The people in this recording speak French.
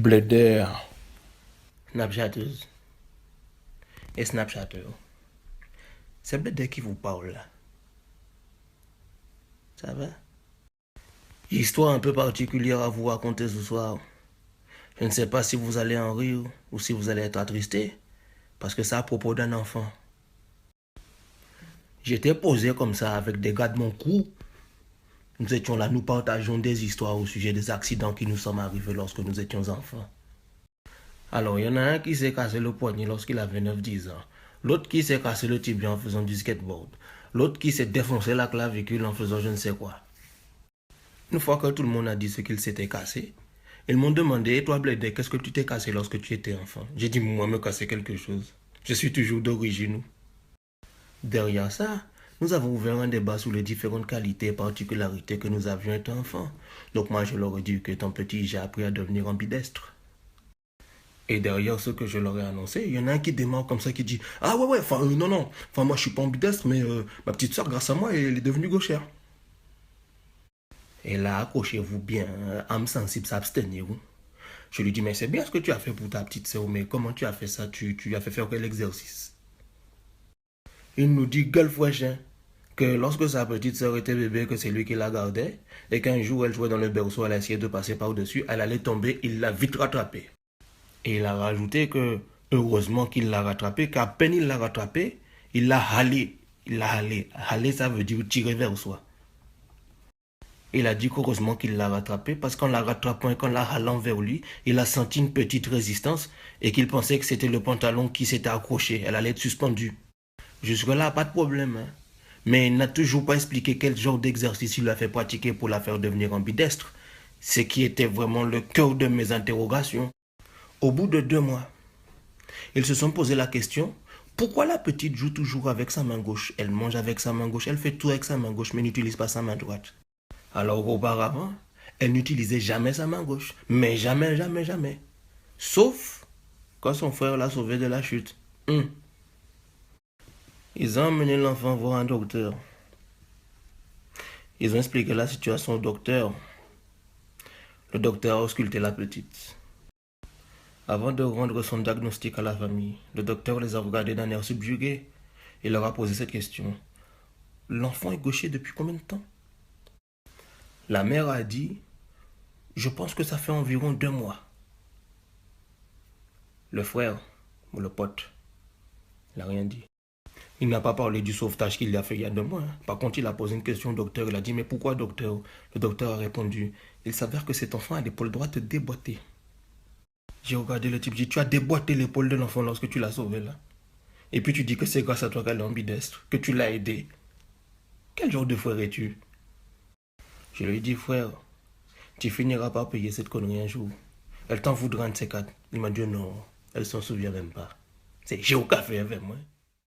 Blader, Snapchatteuse et Snapchatteur. C'est Blader qui vous parle là. Ça va? Histoire un peu particulière à vous raconter ce soir. Je ne sais pas si vous allez en rire ou si vous allez être attristé, parce que c'est à propos d'un enfant. J'étais posé comme ça avec des gars de mon crew. Nous étions là, nous partageons des histoires au sujet des accidents qui nous sont arrivés lorsque nous étions enfants. Alors, il y en a un qui s'est cassé le poignet lorsqu'il avait 9-10 ans. L'autre qui s'est cassé le tibia en faisant du skateboard. L'autre qui s'est défoncé la clavicule en faisant je ne sais quoi. Une fois que tout le monde a dit ce qu'il s'était cassé, ils m'ont demandé, et toi Blader, qu'est-ce que tu t'es cassé lorsque tu étais enfant? J'ai dit, moi, me casser quelque chose. Je suis toujours d'origine. Derrière ça, nous avons ouvert un débat sur les différentes qualités et particularités que nous avions étant enfants. Donc moi, je leur ai dit qu'étant petit, j'ai appris à devenir ambidestre. Et derrière ce que je leur ai annoncé, il y en a un qui démarre comme ça, qui dit « Ah ouais, enfin non, enfin moi je suis pas ambidestre, mais ma petite soeur, grâce à moi, elle est devenue gauchère. » Et là, accrochez-vous bien, âme sensible, s'abstenir. Je lui dis « Mais c'est bien ce que tu as fait pour ta petite soeur, mais comment tu as fait ça? Tu as fait faire quel exercice? » Il nous dit, gueule fraîche, que lorsque sa petite soeur était bébé, que c'est lui qui la gardait, et qu'un jour elle jouait dans le berceau, elle a essayé de passer par-dessus, elle allait tomber, il l'a vite rattrapée. Et il a rajouté que, heureusement qu'il l'a rattrapée, qu'à peine il l'a rattrapée, il l'a halé. Il l'a halé. Halé, ça veut dire tirer vers soi. Il a dit qu'heureusement qu'il l'a rattrapée, parce qu'en la rattrapant et qu'en la halant vers lui, il a senti une petite résistance, et qu'il pensait que c'était le pantalon qui s'était accroché, elle allait être suspendue. Jusque-là, pas de problème, hein. Mais il n'a toujours pas expliqué quel genre d'exercice il a fait pratiquer pour la faire devenir ambidestre, ce qui était vraiment le cœur de mes interrogations. Au bout de 2 mois, ils se sont posé la question, pourquoi la petite joue toujours avec sa main gauche? Elle mange avec sa main gauche, elle fait tout avec sa main gauche, mais n'utilise pas sa main droite. Alors auparavant, elle n'utilisait jamais sa main gauche, mais jamais, jamais, jamais. Sauf quand son frère l'a sauvée de la chute. Ils ont emmené l'enfant voir un docteur. Ils ont expliqué la situation au docteur. Le docteur a ausculté la petite. Avant de rendre son diagnostic à la famille, le docteur les a regardés d'un air subjugué et leur a posé cette question. L'enfant est gaucher depuis combien de temps? La mère a dit, je pense que ça fait environ 2 mois. Le frère, ou le pote, il n'a rien dit. Il n'a pas parlé du sauvetage qu'il a fait il y a 2 mois. Par contre, il a posé une question au docteur. Il a dit, mais pourquoi docteur? Le docteur a répondu, il s'avère que cet enfant a l'épaule droite déboîtée. J'ai regardé le type, j'ai dit, tu as déboîté l'épaule de l'enfant lorsque tu l'as sauvé là. Et puis tu dis que c'est grâce à toi qu'elle est ambidestre, que tu l'as aidé. Quel genre de frère es-tu? Je lui ai dit, frère, tu finiras par payer cette connerie un jour. Elle t'en voudra un de ces 4. Il m'a dit, non, elle s'en souvient même pas. C'est Géo qui a fait avec moi.